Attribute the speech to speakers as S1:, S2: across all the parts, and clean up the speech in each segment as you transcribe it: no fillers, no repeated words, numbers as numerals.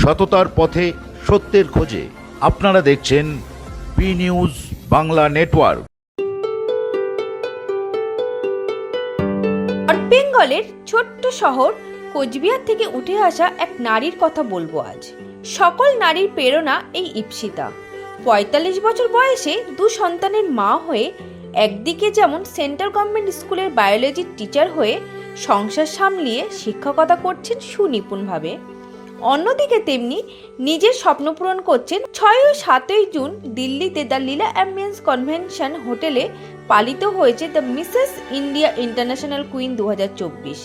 S1: সততার পথে সত্যের খোঁজে। আপনারা দেখছেন B news Bangla network.
S2: North বেঙ্গলের ছোট্ট শহর কোচবিহার থেকে উঠে আসা এক নারীর কথা বলবো আজ। সকল নারীর প্রেরণা এই ইপ্সিতা। ৪৫ বছর বয়সে ২ সন্তানের মা হয়ে একদিকে যেমন সেন্ট্রাল গভর্নমেন্ট স্কুলের বায়োলজির টিচার হয়ে সংসার সামলিয়ে শিক্ষকতা করছেন সুনিপুণভাবে, অন্যদিকে তেমনি নিজের স্বপ্ন পূরণ করছেন। ৬ ও ৭ই জুন দিল্লিতে দ্য লীলা অ্যাম্বিয়েন্স কনভেনশন হোটেলে পালিত হয়েছে the Mrs India International Queen ২০২৪।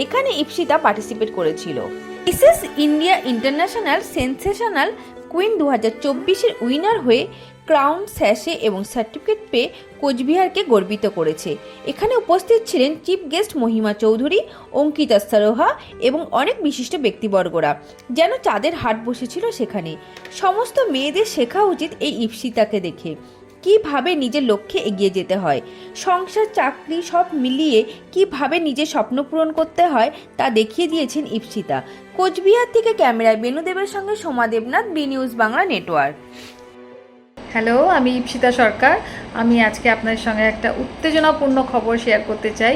S2: এখানে ইপ্সিতা পার্টিসিপেট করেছিল। Mrs India International Sensational Queen ২০২৪-এর উইনার হয়ে ক্রাউন, স্যাশে এবং সার্টিফিকেট পেয়ে কোচবিহারকে গর্বিত করেছে। এখানে উপস্থিত ছিলেন চিফ গেস্ট মহিমা চৌধুরী, অঙ্কিতা সারোহা এবং অনেক বিশিষ্ট ব্যক্তিবর্গরা। যেন চাঁদের হাট বসেছিল সেখানে। সমস্ত মেয়েদের শেখা উচিত এই ইপ্সিতাকে দেখে, কিভাবে নিজের লক্ষ্যে এগিয়ে যেতে হয়, সংসার চাকরি সব মিলিয়ে কিভাবে নিজের স্বপ্ন পূরণ করতে হয় তা দেখিয়ে দিয়েছেন ইপ্সিতা। কোচবিহার থেকে ক্যামেরায় বেনুদেবের সঙ্গে Soma Debnath, B news Bangla network.
S3: Hello, আমি ইপ্সিতা সরকার। আমি আজকে আপনাদের সঙ্গে একটা উত্তেজনাপূর্ণ খবর শেয়ার করতে চাই।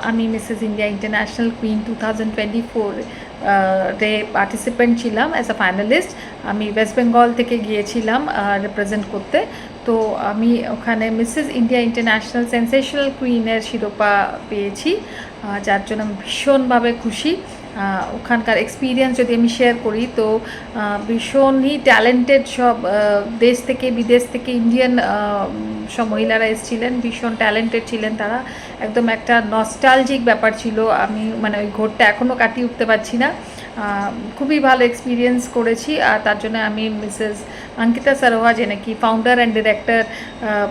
S3: আমি মিসেস ইন্ডিয়া ইন্টারন্যাশনাল কুইন 2024 রে পার্টিসিপেন্ট ছিলাম অ্যাজ আ ফাইনালিস্ট। আমি ওয়েস্ট বেঙ্গল থেকে গিয়েছিলাম রিপ্রেজেন্ট করতে। তো আমি ওখানে মিসেস ইন্ডিয়া ইন্টারন্যাশনাল সেন্সেশনাল কুইনের শিরোপা পেয়েছি, যার জন্য আমি ভীষণভাবে খুশি। ওখানকার এক্সপিরিয়েন্স যদি আমি শেয়ার করি তো ভীষণই ট্যালেন্টেড সব দেশ থেকে বিদেশ থেকে ইন্ডিয়ান সব মহিলারা এসেছিলেন, ভীষণ ট্যালেন্টেড ছিলেন তারা। একদম একটা নস্টালজিক ব্যাপার ছিল। আমি ওই ঘোরটা এখনও কাটিয়ে উঠতে পারছি না। খুবই ভালো এক্সপিরিয়েন্স করেছি। আর তার জন্য আমি মিসেস অঙ্কিতা সারোহা, যে নাকি ফাউন্ডার অ্যান্ড ডিরেক্টর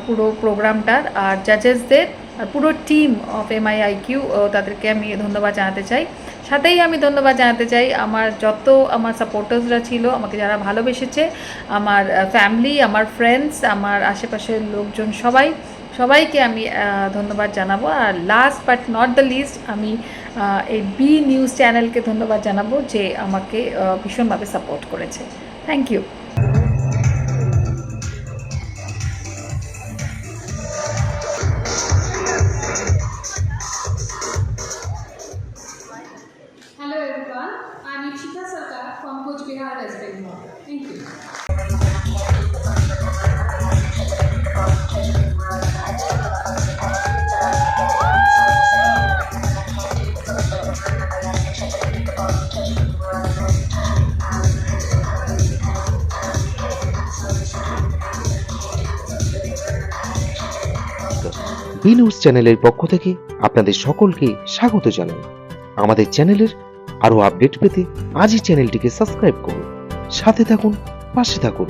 S3: পুরো প্রোগ্রামটার, আর জাজেসদের আর পুরো টিম অফ MIIQ, তাদেরকে আমি ধন্যবাদ জানাতে চাই। সাথেই আমি ধন্যবাদ জানাতে চাই আমার আমার সাপোর্টার্সরা ছিল, আমাকে যারা ভালোবেসেছে, আমার ফ্যামিলি, আমার ফ্রেন্ডস, আমার আশেপাশের লোকজন, সবাইকে আমি ধন্যবাদ জানাবো। আর last but not the least, আমি এই বি নিউজ চ্যানেলকে ধন্যবাদ জানাবো যে আমাকে ভীষণভাবে সাপোর্ট করেছে। Thank you.
S4: Hello everyone, I'm Ipsita Sarkar from Coachbihar, West Bengal. Thank you.
S5: B news চ্যানেলের পক্ষ থেকে আপনাদের সকলকে স্বাগত জানাই। আমাদের চ্যানেলের আরো আপডেট পেতে আজই চ্যানেলটিকে সাবস্ক্রাইব করুন, সাথে থাকুন, পাশে থাকুন।